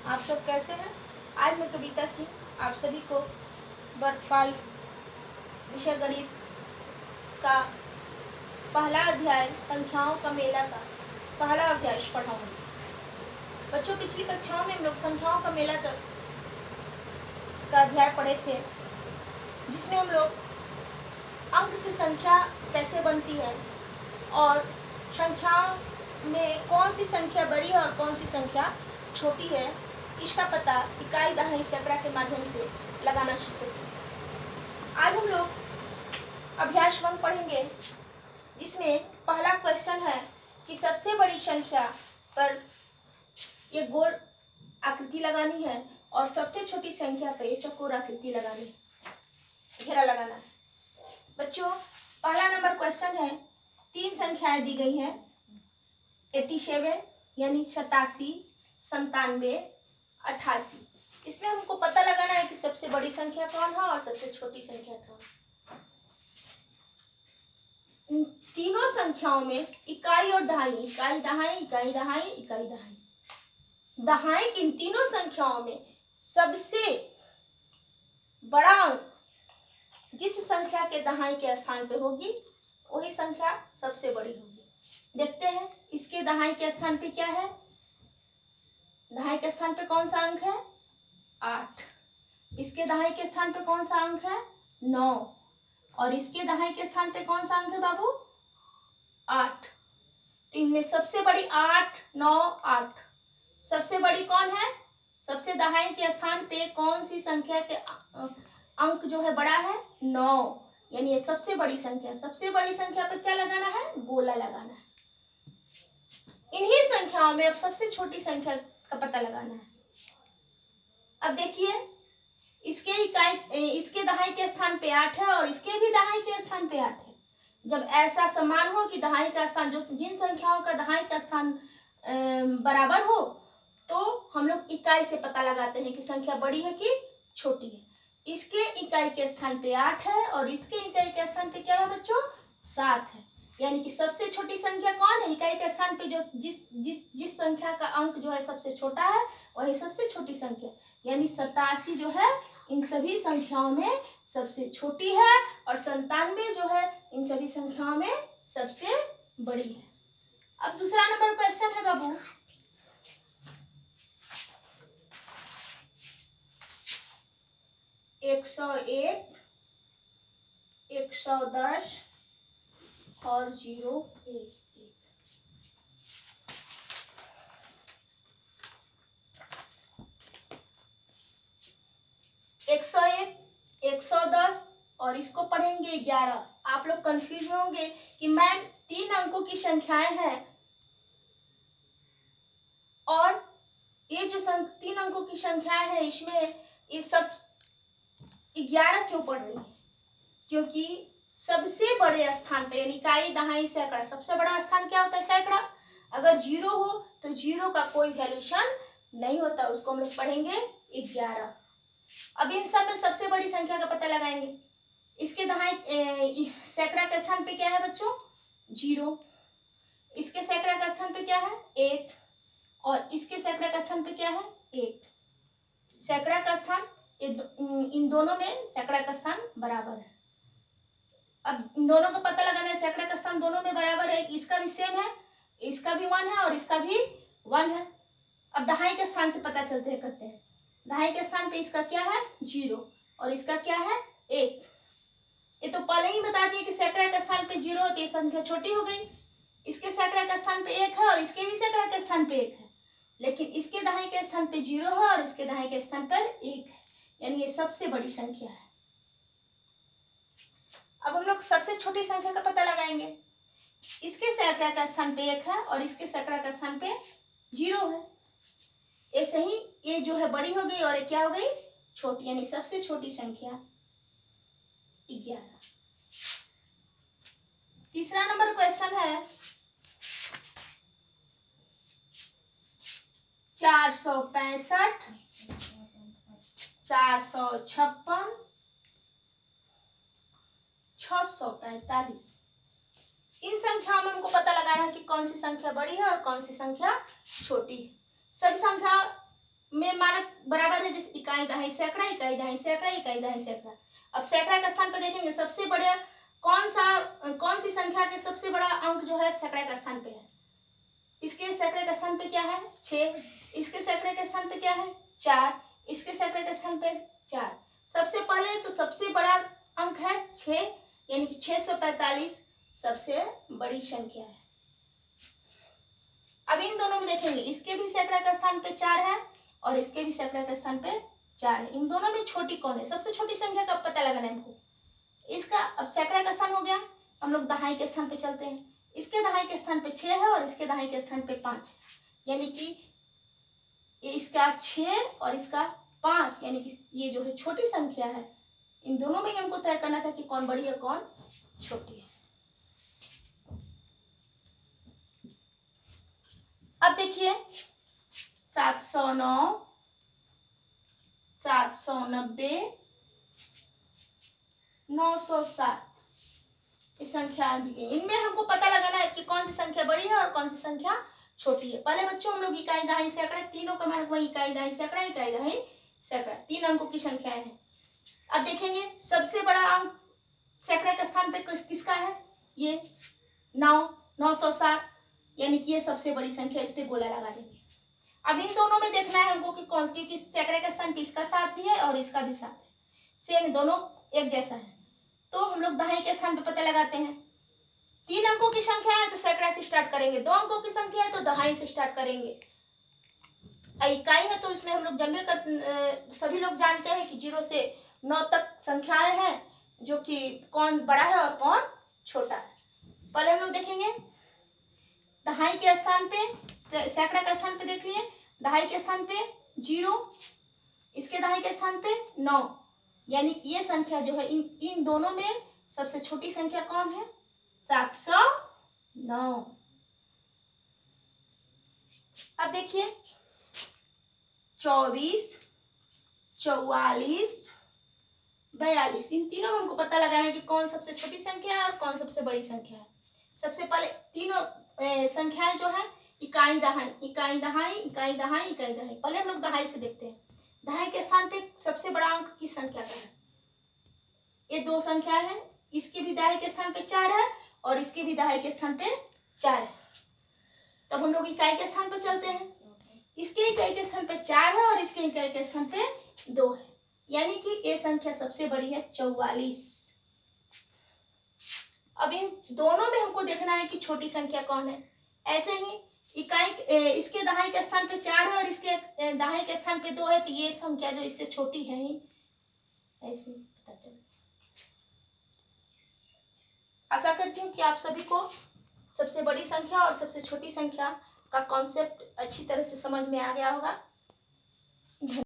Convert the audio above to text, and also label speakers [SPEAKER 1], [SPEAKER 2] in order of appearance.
[SPEAKER 1] आप सब कैसे हैं। आज मैं कविता सिंह आप सभी को वर्गफल विषय गणित का पहला अध्याय संख्याओं का मेला का पहला अध्याय पढ़ाऊंगी। बच्चों, पिछली कक्षाओं में हम लोग संख्याओं का मेला का अध्याय पढ़े थे, जिसमें हम लोग अंक से संख्या कैसे बनती है और संख्याओं में कौन सी संख्या बड़ी है और कौन सी संख्या छोटी है, इसका पता इकाई, दहाई, सैकड़ा के माध्यम से लगाना सीखे थे। आज हम लोग अभ्यास 1 पढ़ेंगे, जिसमें पहला क्वेश्चन है कि सबसे बड़ी संख्या पर ये गोल आकृति लगानी है और सबसे छोटी संख्या पर ये चौकोर आकृति लगानी है, घेरा लगाना है। बच्चों, पहला नंबर क्वेश्चन है, 3 संख्याएं दी गई हैं, 87 यानी 87, 97, 88। इसमें हमको पता लगाना है कि सबसे बड़ी संख्या कौन है और सबसे छोटी संख्या कौन है। इन तीनों संख्याओं में इकाई और दहाई, इकाई दहाई, इकाई दहाई, इकाई दहाई, दहाई की इन तीनों संख्याओं में सबसे बड़ा अंक जिस संख्या के दहाई के स्थान पे होगी वही संख्या सबसे बड़ी होगी। देखते हैं इसके दहाई के स्थान पे क्या है। दहाई के स्थान पे कौन सा अंक है? 8। इसके दहाई के स्थान पे कौन सा अंक है? 9। और इसके दहाई के स्थान पे कौन सा अंक है बाबू? 8। तो इनमें सबसे बड़ी 8, 9, 8। सबसे बड़ी कौन है? सबसे दहाई के स्थान पे कौन सी संख्या के अंक जो है बड़ा है? 9, यानी ये सबसे बड़ी संख्या। सबसे बड़ी संख्या पे क्या लगाना है? गोला लगाना है। इन्हीं संख्याओं में अब सबसे छोटी संख्या का पता लगाना है। अब देखिए, इसके दहाई के स्थान पे 8 है और इसके भी दहाई के स्थान पे 8 है। जब ऐसा समान हो कि दहाई का स्थान, जो जिन संख्याओं का दहाई का स्थान बराबर हो, तो हम लोग इकाई से पता लगाते हैं कि संख्या बड़ी है कि छोटी है। इसके इकाई के स्थान पे 8 है और इसके इकाई के स्थान पे क्या है बच्चों? 7 है। यानी कि सबसे छोटी संख्या कौन है? इकाई के स्थान पे जो जिस संख्या का अंक जो है सबसे छोटा है वही सबसे छोटी संख्या, यानी 87 जो है इन सभी संख्याओं में सबसे छोटी है और 97 जो है इन सभी संख्याओं में सबसे बड़ी है। अब दूसरा नंबर क्वेश्चन है बाबू, एक 101, 110 और 011। 101, 110 और इसको पढ़ेंगे 11। आप लोग कंफ्यूज होंगे कि मैम 3 अंकों की संख्याएं हैं और ये जो 3 अंकों की संख्याएं हैं इसमें ये सब 11 क्यों पढ़ रही है? क्योंकि सबसे बड़े स्थान पर, यानी इकाई, दहाई, सैकड़ा, सबसे बड़ा स्थान क्या होता है? सैकड़ा। अगर 0 हो तो 0 का कोई वैल्यूशन नहीं होता, उसको हम लोग पढ़ेंगे 11। अब इन सब में सबसे बड़ी संख्या का पता लगाएंगे। इसके दहाई सैकड़ा के स्थान पे क्या है बच्चों? 0। इसके सैकड़ा का स्थान पे क्या है? 1। और इसके सैकड़ा का स्थान पे क्या है? 1। सैकड़ा का स्थान, इन दोनों में सैकड़ा का स्थान बराबर है। अब इन दोनों का पता लगाना है। सैकड़ा का स्थान दोनों में बराबर है, इसका भी सेम है, इसका भी 1 है और इसका भी 1 है। अब दहाई के स्थान से पता चलते हैं, करते हैं। दहाई के स्थान पे इसका क्या है? 0 और इसका क्या है? 1। ये तो पहले ही बता दिए कि सैकड़ा के स्थान पे 0 होती है, संख्या छोटी हो गई। इसके सैकड़ा के स्थान पे 1 है और इसके भी सैकड़ा के स्थान पे 1 है, लेकिन इसके दहाई के स्थान पे 0 है और इसके दहाई के स्थान पर 1 है, यानी ये सबसे बड़ी संख्या है। अब हम लोग सबसे छोटी संख्या का पता लगाएंगे। इसके सैकड़ा का स्थान पे 1 है और इसके सैकड़ा का स्थान पे 0 है। ऐसे ही ये जो है बड़ी हो गई और ये क्या हो गई? छोटी, यानी सबसे छोटी संख्या 11। तीसरा नंबर क्वेश्चन है, 465, 456, 645। इन संख्याओं में हमको पता लगाना है कि कौन सी संख्या बड़ी है और कौन सी संख्या छोटी है। सभी संख्या में मानक बराबर है, जैसे इकाई दहाई सैकड़ा, इकाई दहाई सैकड़ा, इकाई दहाई सैकड़ा। अब सैकड़ा के स्थान पे देखेंगे सबसे बड़े कौन सी संख्या के सबसे बड़ा अंक जो है सैकड़े के स्थान पे है। इसके सैकड़े के स्थान पे क्या है 6, इसके सैकड़े के स्थान पे क्या है 4, इसके सैकड़े के स्थान पे 4। सबसे पहले तो सबसे बड़ा अंक है 6, यानी कि 645 सबसे बड़ी संख्या है। अब इन दोनों में देखेंगे, इसके भी सैकड़े का स्थान पे 4 है और इसके भी सैकड़े का स्थान पे 4 है। इन दोनों में छोटी कौन है, सबसे छोटी संख्या का पता लगाना है हमको। इसका अब सैकड़े का स्थान हो गया, हम लोग दहाई के स्थान पे चलते हैं। इसके दहाई के स्थान पे 6 है और इसके दहाई के स्थान पे 5, यानी कि इसका 6 और इसका 5, यानी कि ये जो है छोटी संख्या है। इन दोनों में हमको तय करना था कि कौन बड़ी है कौन छोटी है। अब देखिए 709, 790, 907 ये संख्या दी गई। इनमें हमको पता लगाना है कि कौन सी संख्या बड़ी है और कौन सी संख्या छोटी है। पहले बच्चों हम लोग इकाई दहाई सैकड़ा, तीनों का मानक वही इकाई दहाई सैकड़ा, इकाई दहाई सैकड़ा, 3 अंकों की संख्याएं हैं। अब देखेंगे सबसे बड़ा अंक सैकड़े के स्थान पे किसका है, ये 907, यानी कि ये सबसे बड़ी संख्या, इस पे गोला लगा देंगे। अब इन दोनों में देखना है हमको कि कौन, क्योंकि सैकड़े के स्थान पे इसका 7 भी है और इसका भी 7 है, सेम दोनों एक जैसा है। तो हम लोग दहाई के स्थान पे पता लगाते हैं। 3 अंकों की संख्या है तो सैकड़ा से स्टार्ट करेंगे, 2 अंकों की संख्या है तो दहाई से स्टार्ट करेंगे। इकाई है तो इसमें हम लोग सभी लोग जानते हैं कि 0 से 9 तक संख्याएं हैं, जो कि कौन बड़ा है और कौन छोटा है। पहले हम लोग देखेंगे दहाई के स्थान पे, सैकड़ा के स्थान पे देख लिए, दहाई के स्थान पे 0, इसके दहाई के स्थान पे 9, यानी कि ये संख्या जो है इन दोनों में सबसे छोटी संख्या कौन है 709। अब देखिए 24, 44, 42, इन तीनों में हमको पता लगाना है कि कौन सबसे छोटी संख्या है और कौन सबसे बड़ी संख्या है। सबसे पहले तीनों संख्याएं जो है इकाई दहाई, इकाई दहाई, इकाई दहाई, इकाई दहाई। पहले हम लोग दहाई से देखते हैं। दहाई के स्थान पे सबसे बड़ा अंक किस संख्या का है, ये 2 संख्या है, इसके भी दहाई के स्थान पे 4 है और इसके भी दहाई के स्थान पे 4 है। तब हम लोग इकाई के स्थान पे चलते हैं। इसके इकाई के स्थान पे 4 है और इसके इकाई के स्थान पे 2 है, यानी कि ये संख्या सबसे बड़ी है 44। अब इन दोनों में हमको देखना है कि छोटी संख्या कौन है। ऐसे ही इकाई इसके दहाई के स्थान पे 4 है और इसके दहाई के स्थान पे 2 है, तो ये संख्या जो इससे छोटी है ही, ऐसे पता चले। आशा करती हूँ कि आप सभी को सबसे बड़ी संख्या और सबसे छोटी संख्या का कॉन्सेप्ट अच्छी तरह से समझ में आ गया होगा।